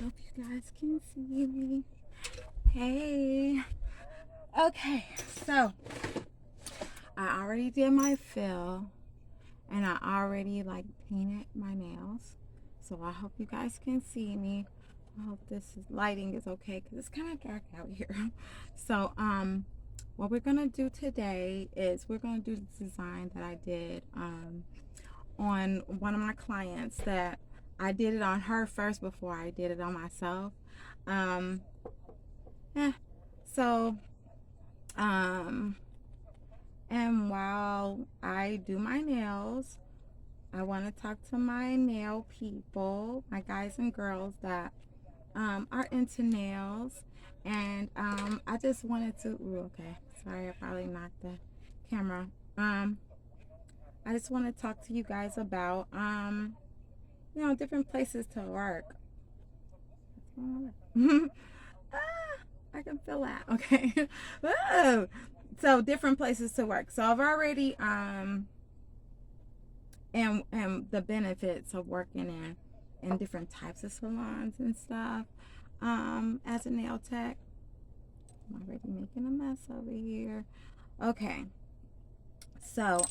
Hope you guys can see me. Hey. Okay, so I already did my fill and I already like painted my nails. So I hope you guys can see me. I hope lighting is okay because it's kind of dark out here. So what we're gonna do today is we're gonna do the design that I did on one of my clients. That I did it on her first before I did it on myself. Um, yeah. So, and while I do my nails, I want to talk to my nail people, my guys and girls that are into nails. And I just wanted to, ooh, okay, sorry, I probably knocked the camera. I just want to talk to you guys about, different places to work. I can feel that. Okay. So different places to work. So I've already and the benefits of working in different types of salons and stuff. As a nail tech. I'm already making a mess over here. Okay. So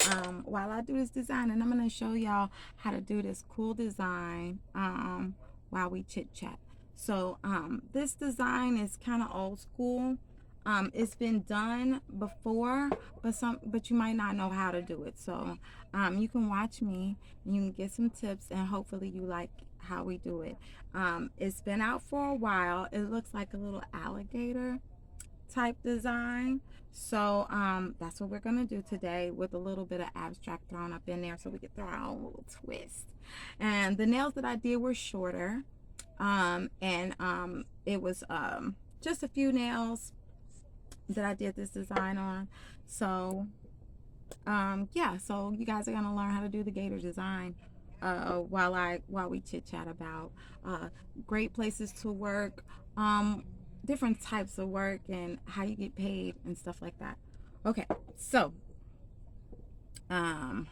while I do this design, and I'm gonna show y'all how to do this cool design while we chit chat. So this design is kind of old school. It's been done before, but you might not know how to do it. So you can watch me and you can get some tips, and hopefully you like how we do it. It's been out for a while. It looks like a little alligator type design. So that's what we're gonna do today, with a little bit of abstract thrown up in there so we can throw our own little twist. And the nails that I did were shorter, and it was just a few nails that I did this design on. So yeah, so you guys are gonna learn how to do the gator design while we chit chat about great places to work, different types of work, and how you get paid and stuff like that. Okay, so all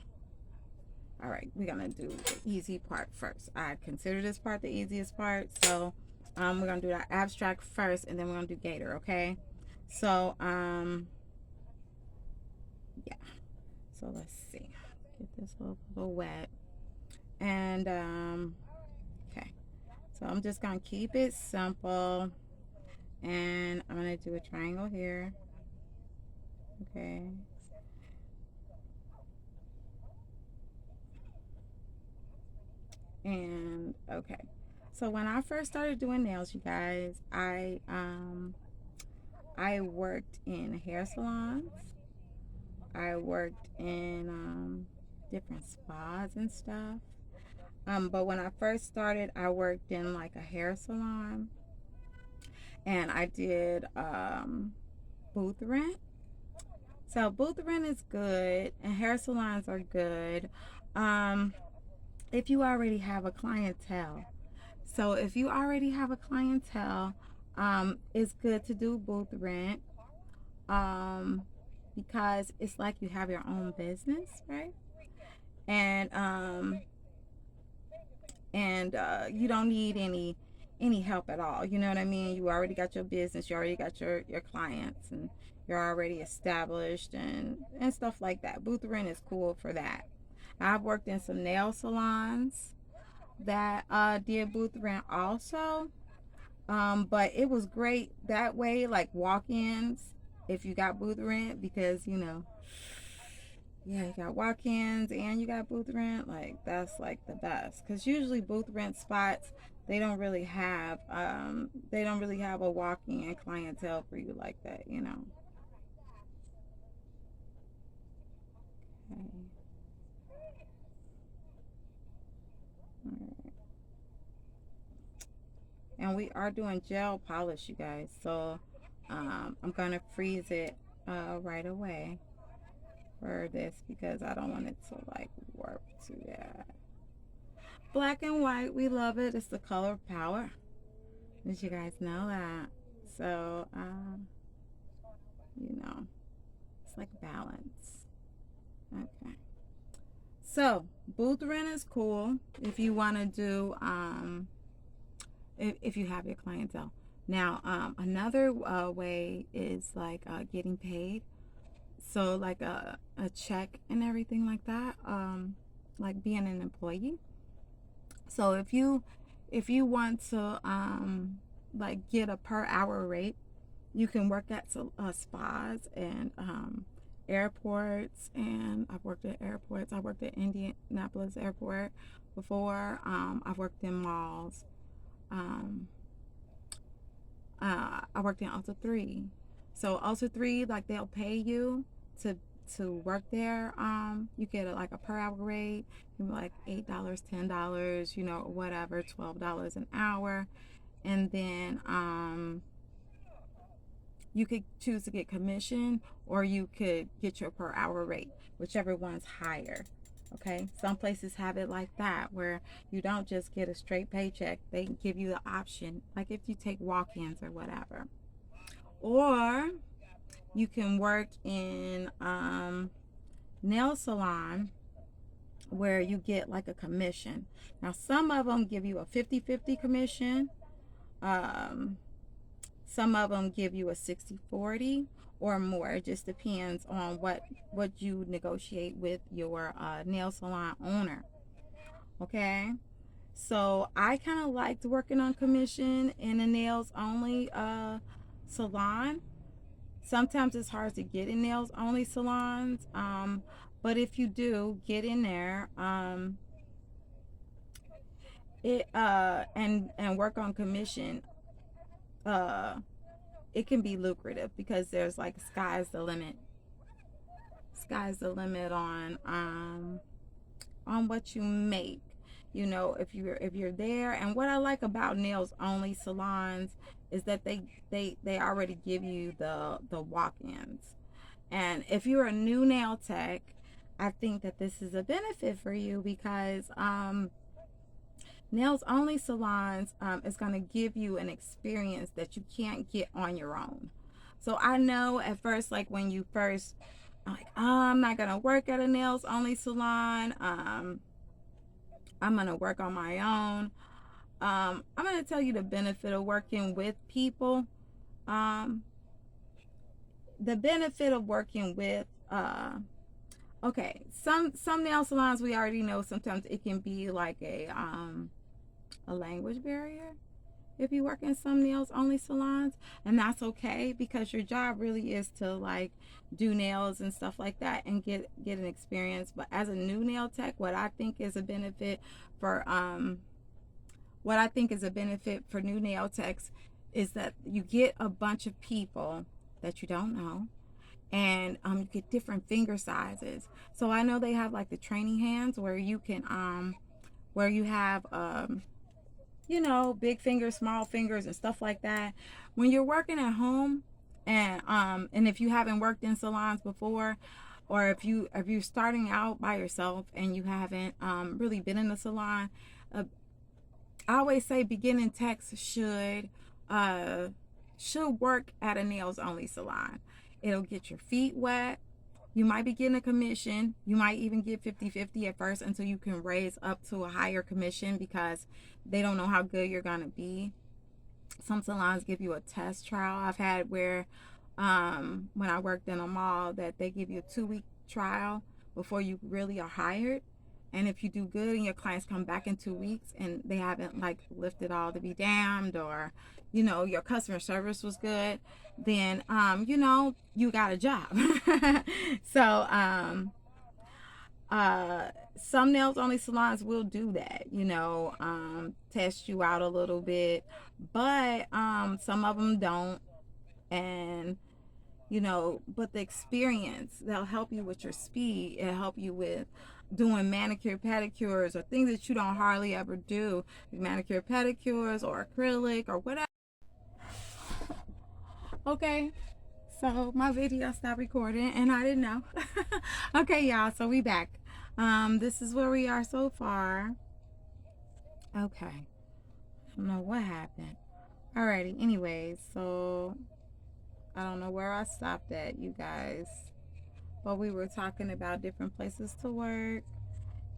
right, we're gonna do the easy part first. I consider this part the easiest part, so we're gonna do that abstract first, and then we're gonna do gator. Okay, so yeah, so let's see, get this a little wet. And okay, so I'm just gonna keep it simple, and I'm gonna do a triangle here. Okay, and okay, so when I first started doing nails, you guys, I worked in hair salons. I worked in different spas and stuff. But when I first started, I worked in like a hair salon, and I did booth rent. So booth rent is good, and hair salons are good if you already have a clientele. So if you already have a clientele, it's good to do booth rent, um, because it's like you have your own business, right? And you don't need any help at all. You know what I mean? You already got your business, you already got your clients, and you're already established and stuff like that. Booth rent is cool for that. I've worked in some nail salons that did booth rent also. But it was great that way, like walk-ins, if you got booth rent, because yeah, you got walk-ins and you got booth rent. Like that's like the best, because usually booth rent spots, they don't really have a walk-in clientele for you like that. Okay. And we are doing gel polish, you guys, so I'm gonna freeze it right away for this, because I don't want it to like warp to that. Black and white, we love it. It's the color of power. Did you guys know that? So, it's like balance. Okay. So, booth rent is cool if you want to do, if you have your clientele. Now, another way is like getting paid. So like a check and everything like that, like being an employee. So if you want to like get a per hour rate, you can work at spas and airports. And I've worked at airports. I worked at Indianapolis Airport before. I've worked in malls. Um, I worked in Ultra 3. So Ultra 3, like they'll pay you to work there. You get like a per hour rate, like $8, $10, whatever, $12 an hour. And then you could choose to get commission, or you could get your per hour rate, whichever one's higher. Okay, some places have it like that, where you don't just get a straight paycheck. They give you the option, like if you take walk-ins or whatever. Or you can work in nail salon, where you get like a commission. Now some of them give you a 50-50 commission. Some of them give you a 60-40 or more. It just depends on what you negotiate with your nail salon owner. Okay, so I kind of liked working on commission in a nails only salon. Sometimes it's hard to get in nails only salons, but if you do get in there, it and work on commission, it can be lucrative, because there's like sky's the limit on what you make, if you're there. And what I like about nails only salons is that they already give you the walk-ins. And if you're a new nail tech, I think that this is a benefit for you, because nails only salons is going to give you an experience that you can't get on your own. So I know at first, like when you first, like, I'm not going to work at a nails only salon. I'm going to work on my own. I'm going to tell you the benefit of working with people. The benefit of working with, okay, some nail salons, we already know sometimes it can be like a language barrier if you work in some nails only salons. And that's okay, because your job really is to like do nails and stuff like that and get an experience. But as a new nail tech, what I think is a benefit for new nail techs is that you get a bunch of people that you don't know, and you get different finger sizes. So I know they have like the training hands, where you can where you have big fingers, small fingers, and stuff like that. When you're working at home, and if you haven't worked in salons before, or if you're starting out by yourself and you haven't really been in a salon, I always say beginning techs should work at a nails only salon. It'll get your feet wet. You might be getting a commission. You might even get 50-50 at first, until you can raise up to a higher commission, because they don't know how good you're going to be. Some salons give you a test trial. I've had where when I worked in a mall, that they give you a 2-week trial before you really are hired. And if you do good and your clients come back in 2 weeks and they haven't like lifted all to be damned, or your customer service was good, then you got a job. So some nails only salons will do that, test you out a little bit, but some of them don't. And but the experience, they'll help you with your speed. It'll help you with doing manicure pedicures, or things that you don't hardly ever do, manicure pedicures or acrylic or whatever. Okay, so my video stopped recording and I didn't know. Okay, y'all, so we back. This is where we are so far. Okay, I don't know what happened. Alrighty, anyways, so I don't know where I stopped at, you guys, but we were talking about different places to work.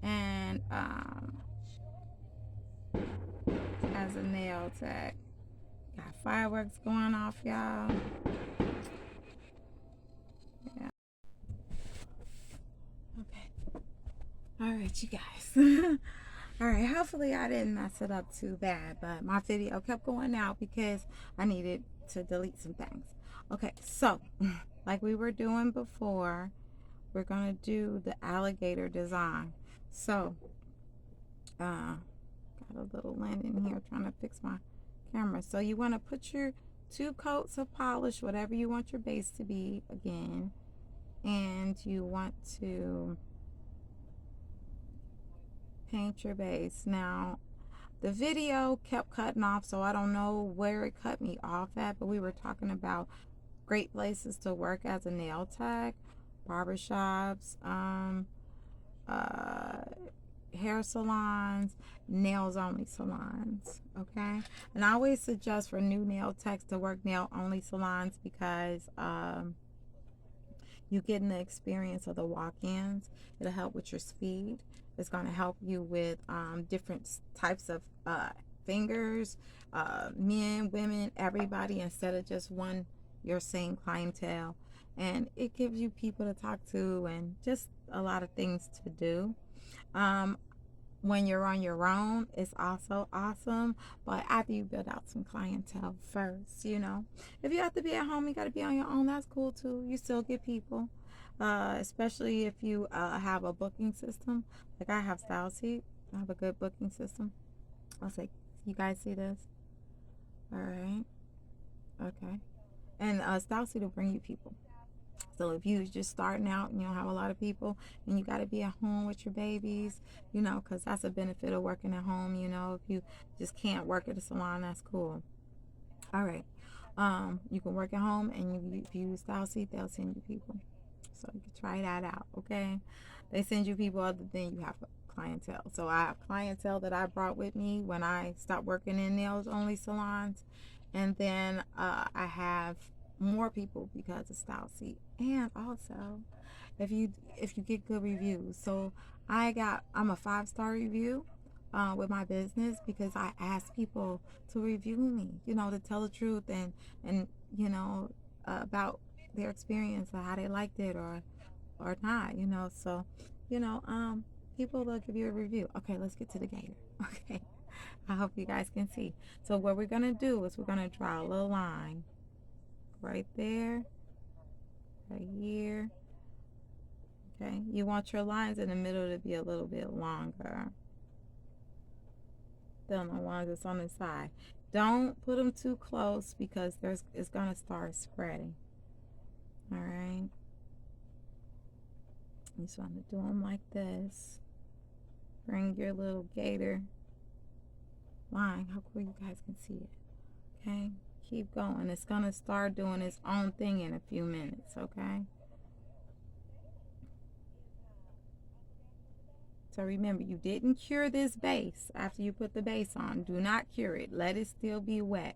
And as as a nail tech. Got fireworks going off, y'all. Yeah. Okay. All right, you guys. All right, hopefully I didn't mess it up too bad, but my video kept going out because I needed to delete some things. Okay, so like we were doing before, we're gonna do the alligator design. So got a little lint in here trying to fix my camera. So you want to put your 2 coats of polish, whatever you want your base to be, again, and you want to paint your base. Now the video kept cutting off, so I don't know where it cut me off at, but we were talking about great places to work as a nail tech, barbershops, hair salons, nails only salons. Okay, and I always suggest for new nail techs to work nail only salons because you get in the experience of the walk-ins. It'll help with your speed. It's going to help you with different types of fingers, men, women, everybody, instead of just one your same clientele. And it gives you people to talk to and just a lot of things to do. When you're on your own, it's also awesome, but after you build out some clientele first, you know. If you have to be at home, you got to be on your own, that's cool too. You still get people, especially if you have a booking system. Like I have Style Seat. I have a good booking system. I'll say, you guys see this? All right. Okay. And Style Seat will bring you people. So if you just starting out and you don't have a lot of people and you got to be at home with your babies, you know, because that's a benefit of working at home. You know, if you just can't work at a salon, that's cool. All right. You can work at home, and if you use Style Seat, they'll send you people. So you can try that out, okay? They send you people other than you have clientele. So I have clientele that I brought with me when I stopped working in nails only salons. And then I have more people because of Style Seat. And also, if you get good reviews. So I'm a 5-star review with my business because I ask people to review me, you know, to tell the truth and you know, about their experience or how they liked it or not, you know. So, you know, people will give you a review. Okay, let's get to the gator. Okay, I hope you guys can see. So what we're gonna do is we're gonna draw a little line right there, right here. Okay, you want your lines in the middle to be a little bit longer than the ones that's on the side. Don't put them too close because it's gonna start spreading. All right, you just want to do them like this. Bring your little gator line. How cool you guys can see it. Okay, keep going. It's gonna start doing its own thing in a few minutes. Okay. So remember, you didn't cure this base after you put the base on. Do not cure it. Let it still be wet.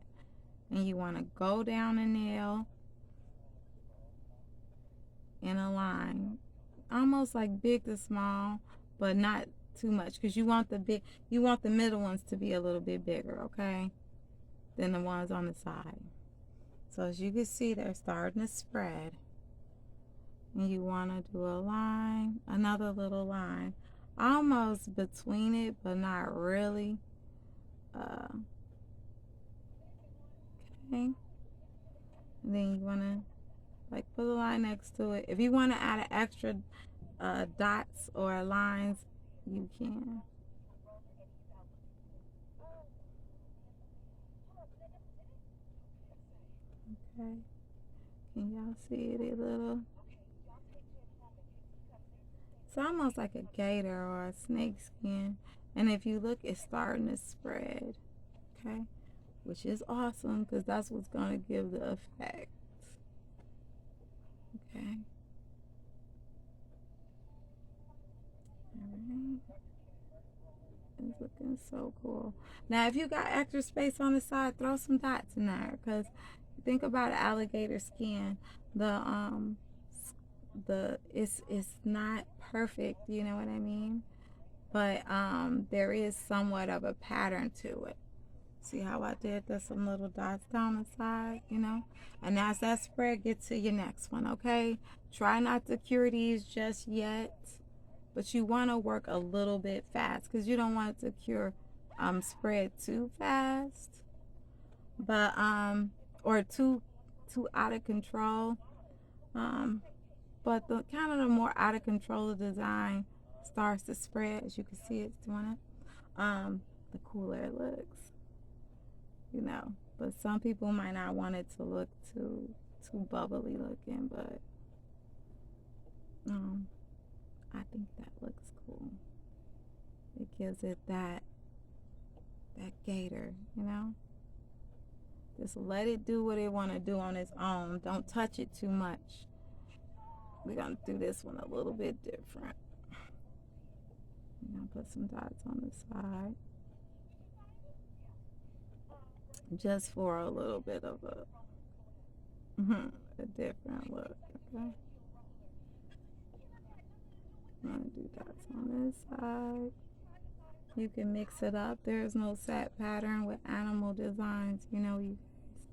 And you want to go down a nail in a line, almost like big to small, but not too much, because you want the middle ones to be a little bit bigger, okay, than the ones on the side. So as you can see, they're starting to spread. And you want to do a line, another little line, almost between it, but not really. Okay. And then you want to like put a line next to it. If you want to add an extra dots or lines, you can. Okay. Can y'all see it a little? It's almost like a gator or a snake skin. And if you look, it's starting to spread. Okay. Which is awesome because that's what's going to give the effect. Okay. Alright. It's looking so cool. Now, if you got extra space on the side, throw some dots in there because think about alligator skin. It's not perfect, you know what I mean? But there is somewhat of a pattern to it. See how I did? There's some little dots down the side, you know? And as that spread, get to your next one, okay? Try not to cure these just yet, but you want to work a little bit fast because you don't want it to cure spread too fast, but or too out of control. But the kind of the more out of control the design starts to spread, as you can see it's doing it, the cooler it looks, you know. But some people might not want it to look too bubbly looking, but I think that looks cool. It gives it that gator, you know. Just let it do what it want to do on its own. Don't touch it too much. We're gonna do this one a little bit different. I'm gonna put some dots on the side, just for a little bit of a different look. Okay. I'm gonna do dots on this side. You can mix it up. There's no set pattern with animal designs, you know, you guys,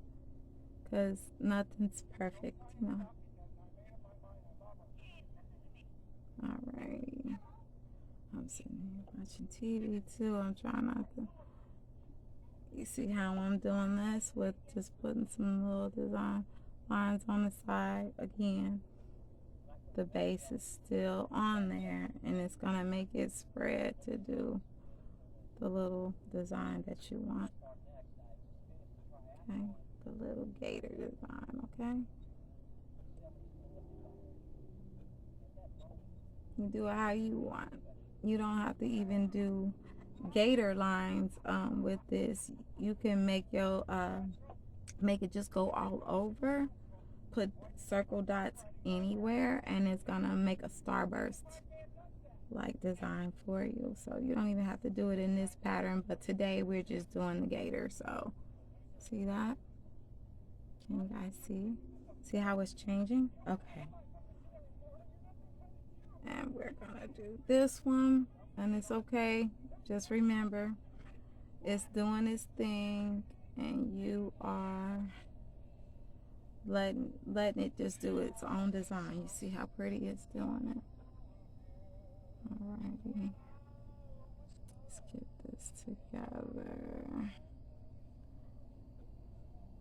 because nothing's perfect, you know. Alright. I'm sitting here watching TV too. I'm trying not to. You see how I'm doing this with just putting some little design lines on the side. Again, the base is still on there, and it's gonna make it spread to do the little design that you want. Okay, the little gator design. Okay, you do it how you want. You don't have to even do gator lines with this. You can make your make it just go all over, put circle dots anywhere, and it's gonna make a starburst like design for you. So you don't even have to do it in this pattern, but today we're just doing the gator. So see that? Can you guys see how it's changing? Okay, and we're gonna do this one, and it's okay. Just remember, it's doing its thing, and you are letting it just do its own design. You see how pretty it's doing it? Alrighty, let's get this together.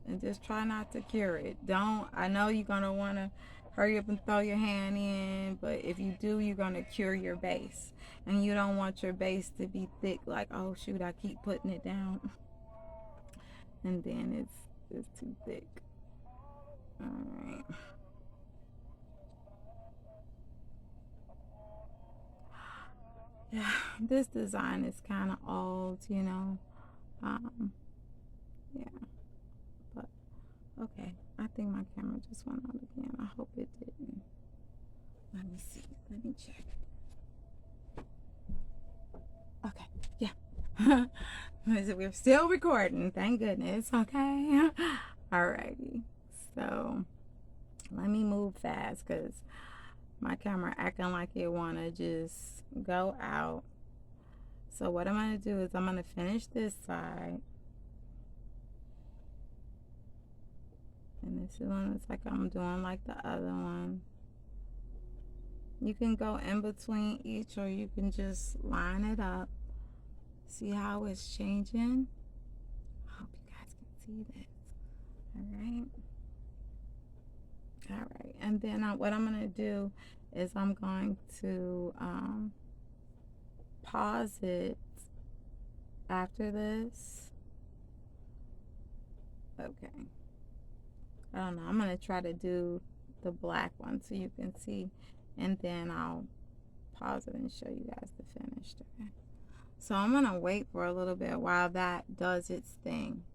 And just try not to cure it. I know you're gonna wanna hurry up and throw your hand in, but if you do, you're gonna cure your base. And you don't want your base to be thick, like, oh shoot, I keep putting it down. And then it's too thick. Alright. Yeah, this design is kind of old, you know. Yeah, but okay. I think my camera just went out again. I hope it didn't. Let me see. Let me check. Okay, yeah. We're still recording. Thank goodness. Okay. Alrighty. So let me move fast because my camera acting like it wanna just go out. So what I'm gonna do is I'm gonna finish this side, and this one looks like I'm doing like the other one. You can go in between each, or you can just line it up. See how it's changing? I hope you guys can see this. Alright, and then what I'm going to do is I'm going to pause it after this. Okay. I don't know. I'm going to try to do the black one so you can see, and then I'll pause it and show you guys the finished. Okay. So I'm going to wait for a little bit while that does its thing.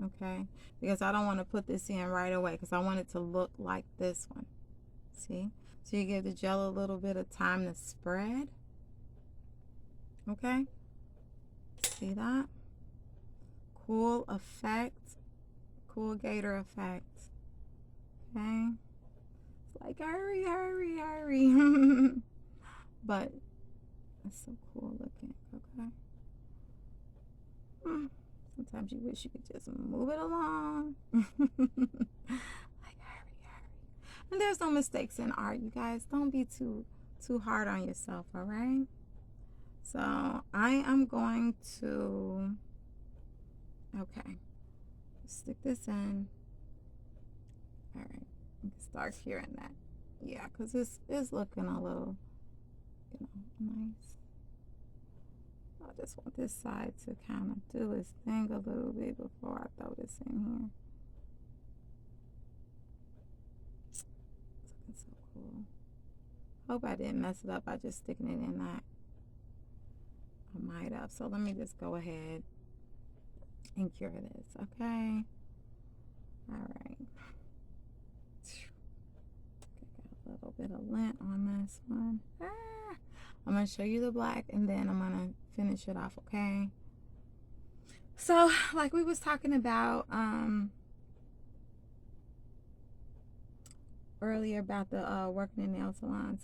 Okay, because I don't want to put this in right away because I want it to look like this one. See? So you give the gel a little bit of time to spread. Okay? See that? Cool effect. Cool gator effect. Okay? It's like, hurry, hurry, hurry. But it's so cool looking. Okay? Sometimes sometimes you wish you could just move it along. Like, hurry, hurry. And there's no mistakes in art, you guys. Don't be too hard on yourself, all right? So I am going to, okay, stick this in. All right, you can start hearing that. Yeah, because this is looking a little, nice. I just want this side to kind of do its thing a little bit before I throw this in here. It's looking so cool. Hope I didn't mess it up by just sticking it in that. I might have. So let me just go ahead and cure this, okay? All right. Got a little bit of lint on this one. I'm going to show you the black and then I'm going to finish it off, okay? So, like we was talking about earlier about the working in nail salon.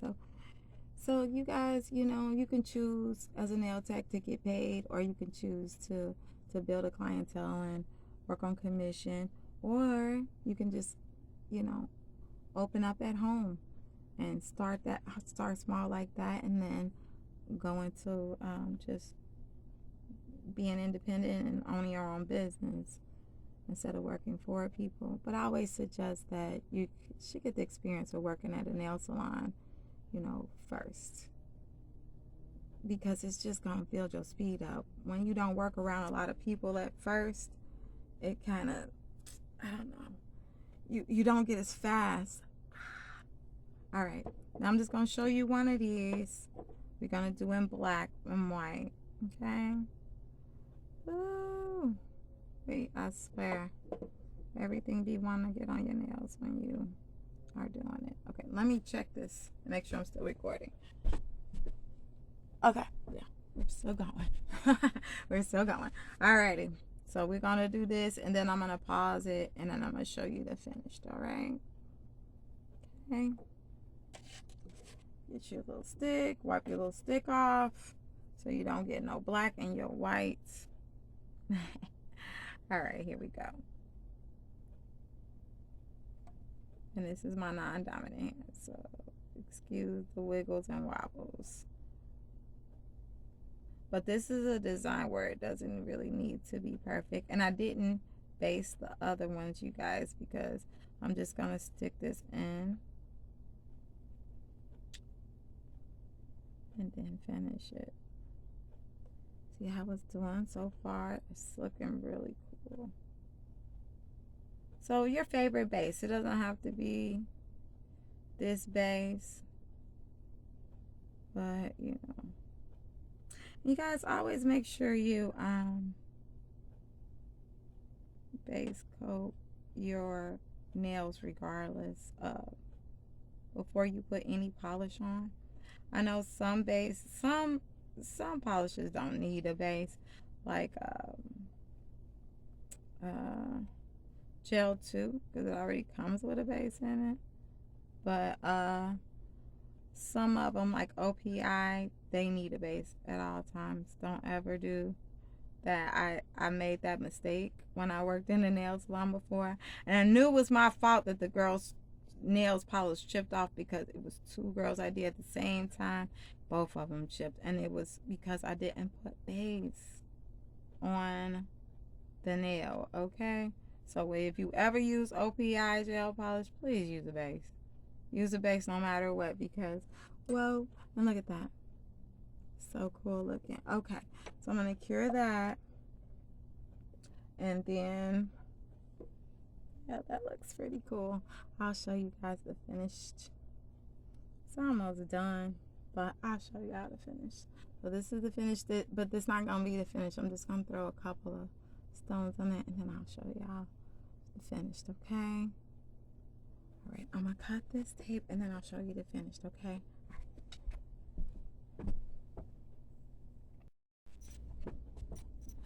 So you guys, you can choose as a nail tech to get paid, or you can choose to build a clientele and work on commission, or you can just, open up at home and start small like that, and then go into just being independent and owning your own business instead of working for people. But I always suggest that you should get the experience of working at a nail salon, first, because it's just gonna build your speed up. When you don't work around a lot of people at first, it kind of, I don't know, you don't get as fast. All right, now I'm just gonna show you one of these. We're gonna do in black and white, okay? Ooh, wait, I swear, everything be wanting to get on your nails when you are doing it. Okay, let me check this and make sure I'm still recording. Okay, yeah, we're still going. We're still going. Alrighty, so we're gonna do this and then I'm gonna pause it and then I'm gonna show you the finished. All right, okay, get your little stick, wipe your little stick off so you don't get no black in your whites. All right, here we go. And this is my non-dominant hand, so excuse the wiggles and wobbles. But this is a design where it doesn't really need to be perfect. And I didn't base the other ones, you guys, because I'm just going to stick this in and then finish it. See how it's doing so far? It's looking really cool. So your favorite base, it doesn't have to be this base, but you guys always make sure you base coat your nails regardless of before you put any polish on. I know some polishes don't need a base, like gel 2, because it already comes with a base in it. But some of them, like OPI, they need a base at all times. Don't ever do that. I made that mistake when I worked in the nail salon before, and I knew it was my fault that the girls' nails polish chipped off, because it was 2 girls I did at the same time. Both of them chipped, and it was because I didn't put base on the nail. Okay, so if you ever use OPI gel polish, please use a base. Use a base no matter what, because, well, and look at that. So cool looking. Okay, so I'm going to cure that. And then, yeah, that looks pretty cool. I'll show you guys the finished. It's almost done, but I'll show you how to finish. So this is the finished, but this not going to be the finish. I'm just going to throw a couple of stones on it, and then I'll show y'all the finished, okay? All right, I'm going to cut this tape, and then I'll show you the finished, okay?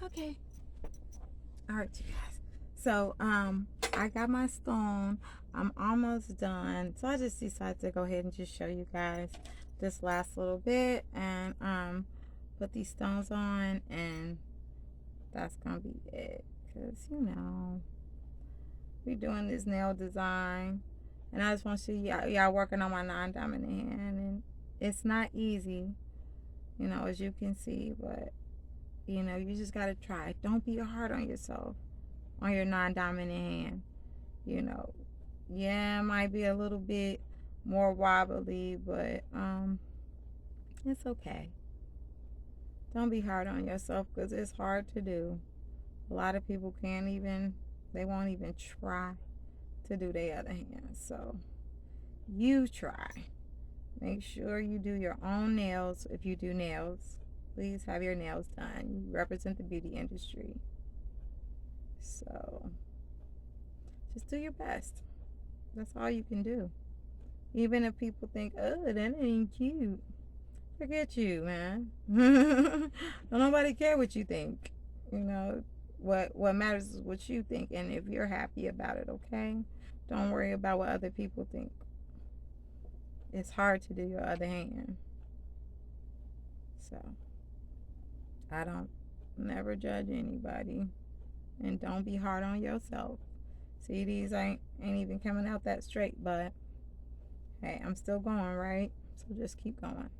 Okay. All right, you guys. So, I got my stone. I'm almost done. So I just decided to go ahead and just show you guys this last little bit and put these stones on, and that's gonna be it. because, you know, we doing this nail design. And I just want to see y'all working on my non-dominant hand. And it's not easy, you know, as you can see. But, you know, you just got to try. Don't be hard on yourself on your non-dominant hand. You know, yeah, it might be a little bit more wobbly, but it's okay. Don't be hard on yourself because it's hard to do. A lot of people they won't even try to do their other hand. So you try. Make sure you do your own nails. If you do nails, please have your nails done. You represent the beauty industry. So just do your best. That's all you can do. Even if people think, oh, that ain't cute. Forget you, man. Don't nobody care what you think. You know, what matters is what you think, and if you're happy about it, okay? Don't worry about what other people think. It's hard to do your other hand. So I don't never judge anybody, and don't be hard on yourself. See, these ain't even coming out that straight, but hey, I'm still going, right? So just keep going.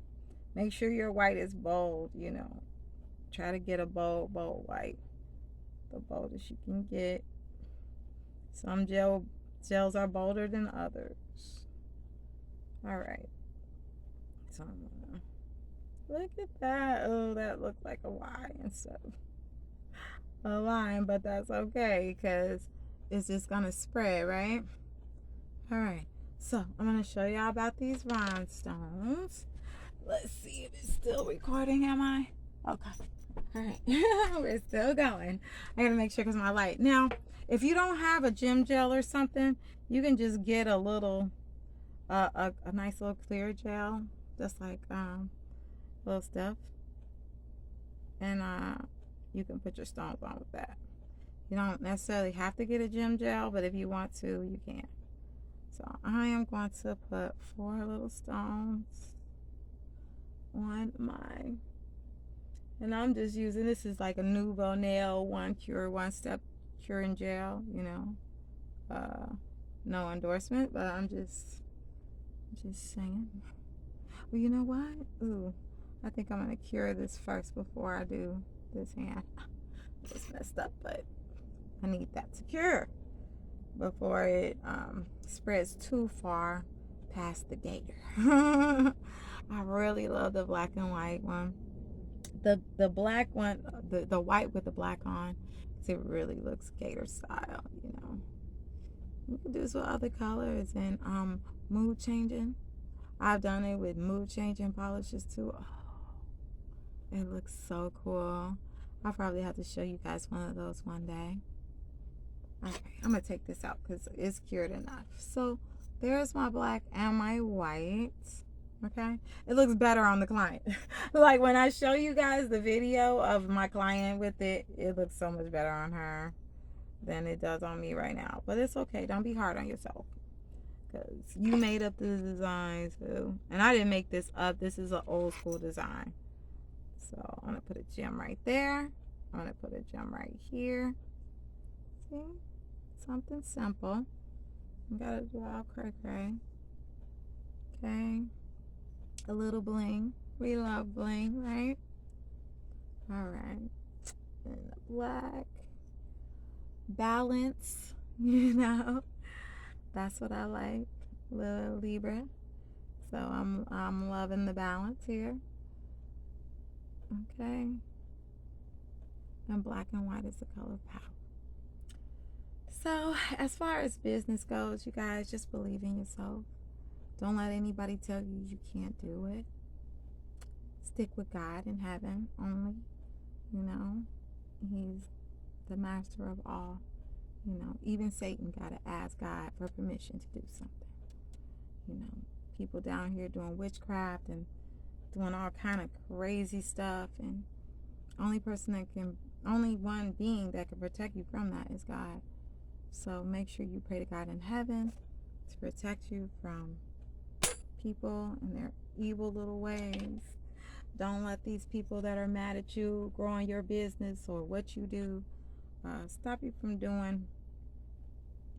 Make sure your white is bold, you know. Try to get a bold white. The boldest you can get. Some gels are bolder than others. Alright. So I'm gonna look at that. Oh, that looked like a Y instead of a line, but that's okay because it's just gonna spread, right? Alright. So I'm gonna show y'all about these rhinestones. Let's see if it's still recording, am I? Okay. All right. We're still going. I gotta make sure because my light. Now, if you don't have a gym gel or something, you can just get a little, a nice little clear gel, just like little stuff, and you can put your stones on with that. You don't necessarily have to get a gym gel, but if you want to, you can. So I am going to put 4 little stones on my, and I'm just using, this is like a Nouveau Nail one step curing gel, you know, no endorsement, but I'm just saying. Well, you know what? Ooh, I think I'm gonna cure this first before I do this hand. It's messed up, but I need that to cure before it spreads too far past the gator. I really love the black and white one. The black one, the white with the black on, because it really looks gator style, you know. You can do this with other colors and mood changing. I've done it with mood changing polishes too. Oh, it looks so cool. I'll probably have to show you guys one of those one day. Okay, I'm gonna take this out because it's cured enough. So there's my black and my white. Okay, it looks better on the client. Like when I show you guys the video of my client with it, it looks so much better on her than it does on me right now. But it's okay. Don't be hard on yourself because you made up this design too. And I didn't make this up. This is an old school design. So I'm gonna put a gem right there. I'm gonna put a gem right here. See, something simple. You gotta do all cray. Okay. A little bling. We love bling, right? Alright. And the black. Balance, you know. That's what I like. Little Libra. So I'm loving the balance here. Okay. And black and white is the color of power. So as far as business goes, you guys just believe in yourself. Don't let anybody tell you you can't do it. Stick with God in heaven only. You know, He's the master of all. You know, even Satan got to ask God for permission to do something. You know, people down here doing witchcraft and doing all kind of crazy stuff, and only one being that can protect you from that is God. So make sure you pray to God in heaven to protect you from people and their evil little ways. Don't let these people that are mad at you grow on your business or what you do stop you from doing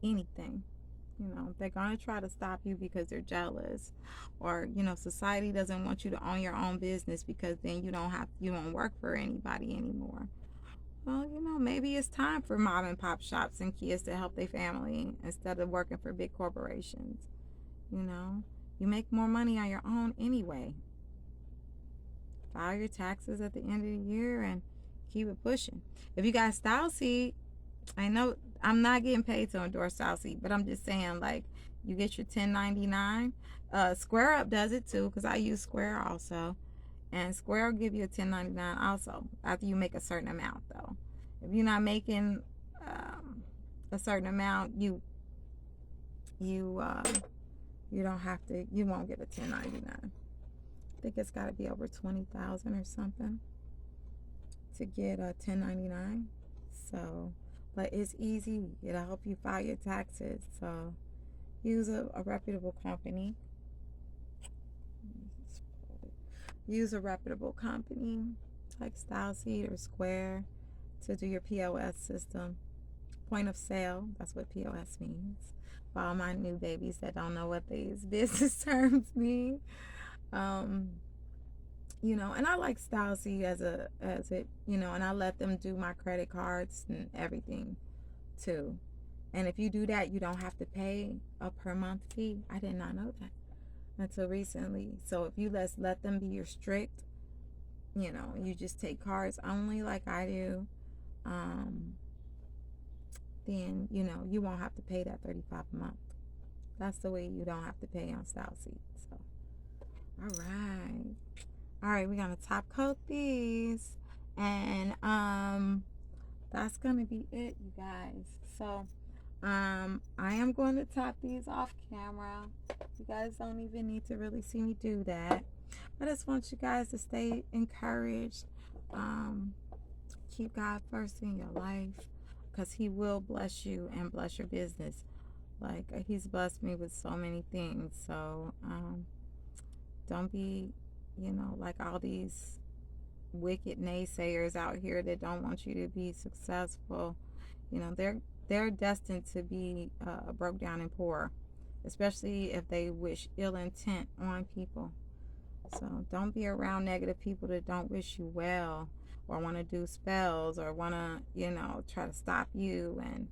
anything. You know, they're going to try to stop you because they're jealous, or, you know, society doesn't want you to own your own business because then you don't work for anybody anymore. Well, you know, maybe it's time for mom and pop shops and kids to help their family instead of working for big corporations. You know, you make more money on your own anyway. File your taxes at the end of the year and keep it pushing. If you got Style Seed, I know I'm not getting paid to endorse Style Seed, but I'm just saying, like, you get your 1099. Square Up does it too, because I use Square also. And Square will give you a 1099 also after you make a certain amount, though. If you're not making a certain amount, you don't have to. You won't get a 1099. I think it's got to be over 20,000 or something to get a 1099. So, but it's easy. It'll help you file your taxes. So, use a reputable company. Use a reputable company like Style Seed or Square to do your POS system. Point of sale, that's what POS means. For all my new babies that don't know what these business terms mean. You know, and I like Style Seed as it, you know, and I let them do my credit cards and everything too. And if you do that, you don't have to pay a per month fee. I did not know that until recently. So if you let them be your strict, you know, you just take cards only like I do, then, you know, you won't have to pay that $35 a month. That's the way you don't have to pay on Style Seed. So, all right, we're gonna top coat these, and that's gonna be it, you guys. So I am going to top these off camera. You guys don't even need to really see me do that. I just want you guys to stay encouraged. Keep God first in your life, because He will bless you and bless your business. Like, He's blessed me with so many things. So don't be, you know, like all these wicked naysayers out here that don't want you to be successful. You know, they're destined to be broke down and poor, especially if they wish ill intent on people. So don't be around negative people that don't wish you well, or want to do spells, or want to, you know, try to stop you. And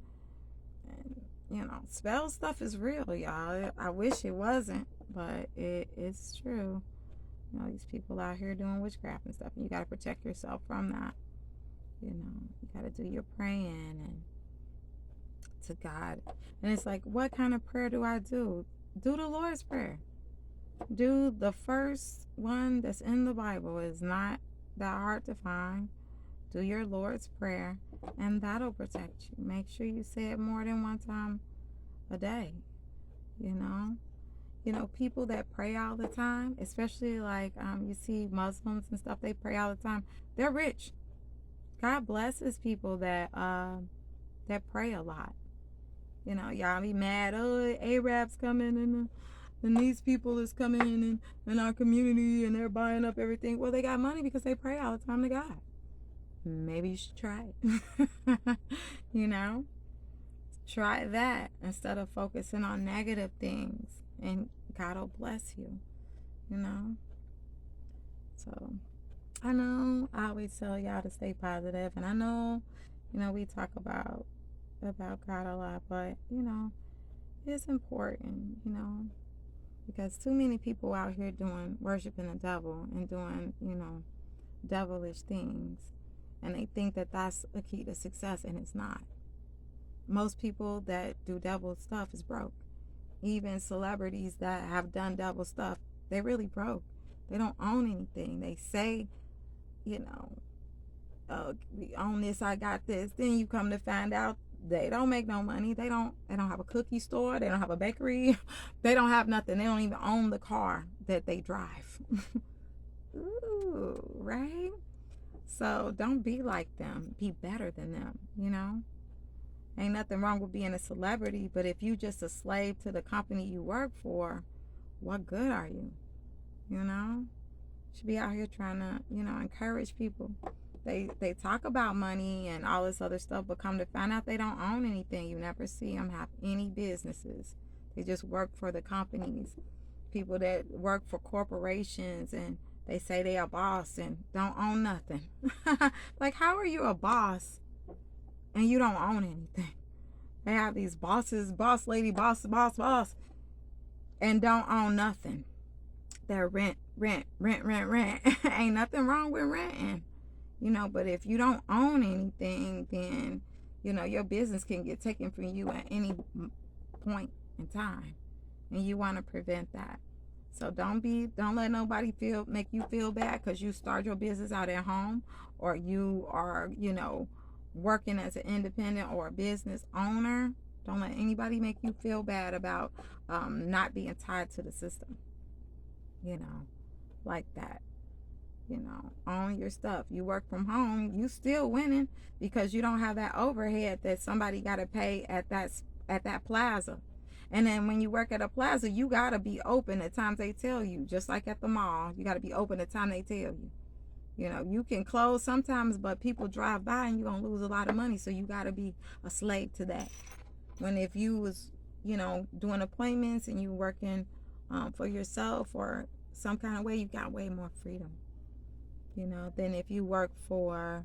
you know, spell stuff is real, y'all. I wish it wasn't, but it's true. You know, these people out here doing witchcraft and stuff, and you got to protect yourself from that. You know, you got to do your praying and to God. And it's like, what kind of prayer do I do? Do the Lord's Prayer. Do the first one that's in the Bible. Is not that hard to find. Do your Lord's Prayer, and that'll protect you. Make sure you say it more than one time a day. You know, people that pray all the time, especially like you see Muslims and stuff, they pray all the time. They're rich. God blesses people that pray a lot. You know, y'all be mad, oh, Arabs coming and these people is coming in our community and they're buying up everything. Well, they got money because they pray all the time to God. Maybe you should try it. You know, try that instead of focusing on negative things, and God will bless you. You know, so I know I always tell y'all to stay positive, and I know, you know, we talk about God a lot, but you know, it's important, you know, because too many people out here worshiping the devil and doing, you know, devilish things, and they think that that's the key to success, and it's not. Most people that do devil stuff is broke. Even celebrities that have done devil stuff, they really broke. They don't own anything. They say, you know, oh, we own this, I got this. Then you come to find out they don't make no money. They don't have a cookie store. They don't have a bakery. They don't have nothing. They don't even own the car that they drive. Ooh, right? So don't be like them. Be better than them, you know? Ain't nothing wrong with being a celebrity, but if you just a slave to the company you work for, what good are you? You know? You should be out here trying to, you know, encourage people. they talk about money and all this other stuff, but come to find out they don't own anything. You never see them have any businesses. They just work for the companies. People that work for corporations and they say they a boss and don't own nothing. Like, how are you a boss and you don't own anything? They have these bosses, boss lady, boss, and don't own nothing. They're rent. Ain't nothing wrong with renting, but if you don't own anything, then, your business can get taken from you at any point in time. And you want to prevent that. So don't let nobody make you feel bad because you start your business out at home, or you are, working as an independent or a business owner. Don't let anybody make you feel bad about not being tied to the system, like that. Own your stuff. You work from home, you still winning because you don't have that overhead that somebody got to pay at that plaza. And then when you work at a plaza, you got to be open at times they tell you, just like at the mall. You got to be open at the time they tell you. You can close sometimes, but people drive by and you're going to lose a lot of money. So you got to be a slave to that. When if you was, doing appointments and you working for yourself or some kind of way, you got way more freedom, than if you work for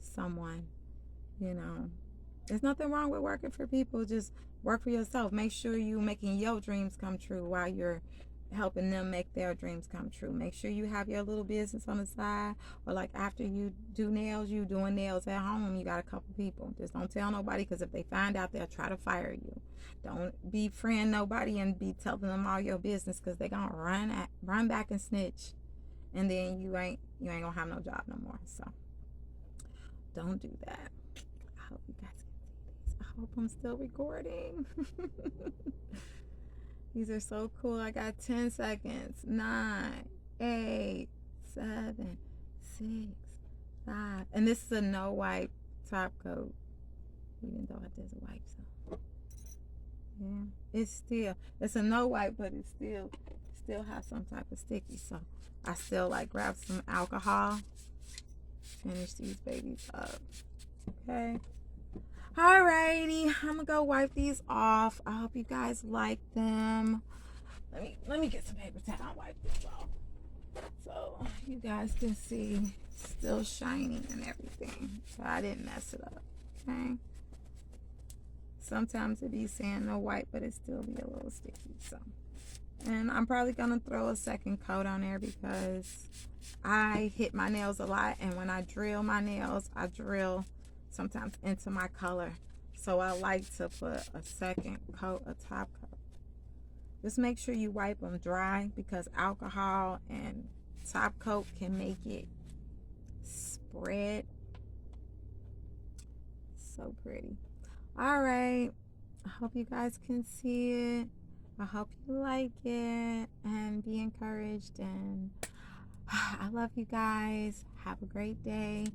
someone, There's nothing wrong with working for people. Just work for yourself. Make sure you're making your dreams come true while you're helping them make their dreams come true. Make sure you have your little business on the side, or like after you do nails, you doing nails at home, you got a couple people. Just don't tell nobody, because if they find out, they'll try to fire you. Don't befriend nobody and be telling them all your business, because they're gonna run back and snitch, and then you ain't gonna have no job no more. So don't do that. I hope you guys can see these. I hope I'm still recording. These are so cool. I got 10 seconds. 9, 8, 7, 6, 5. And this is a no wipe top coat. Even though it doesn't wipe, so yeah. It's a no wipe, but it still has some type of sticky. So I still grab some alcohol. Finish these babies up. Okay. Alrighty, I'm gonna go wipe these off. I hope you guys like them. Let me get some paper towel and wipe this off, so you guys can see still shiny and everything. So I didn't mess it up. Okay. Sometimes it be saying no wipe, but it still be a little sticky. So, and I'm probably gonna throw a second coat on there because I hit my nails a lot, and when I drill my nails, I drill sometimes into my color, so I like to put a second coat, a top coat. Just make sure you wipe them dry, because alcohol and top coat can make it spread. So pretty. All right, I hope you guys can see it. I hope you like it and be encouraged, and I love you guys. Have a great day.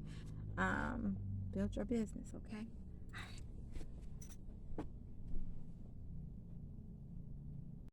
Build your business, okay?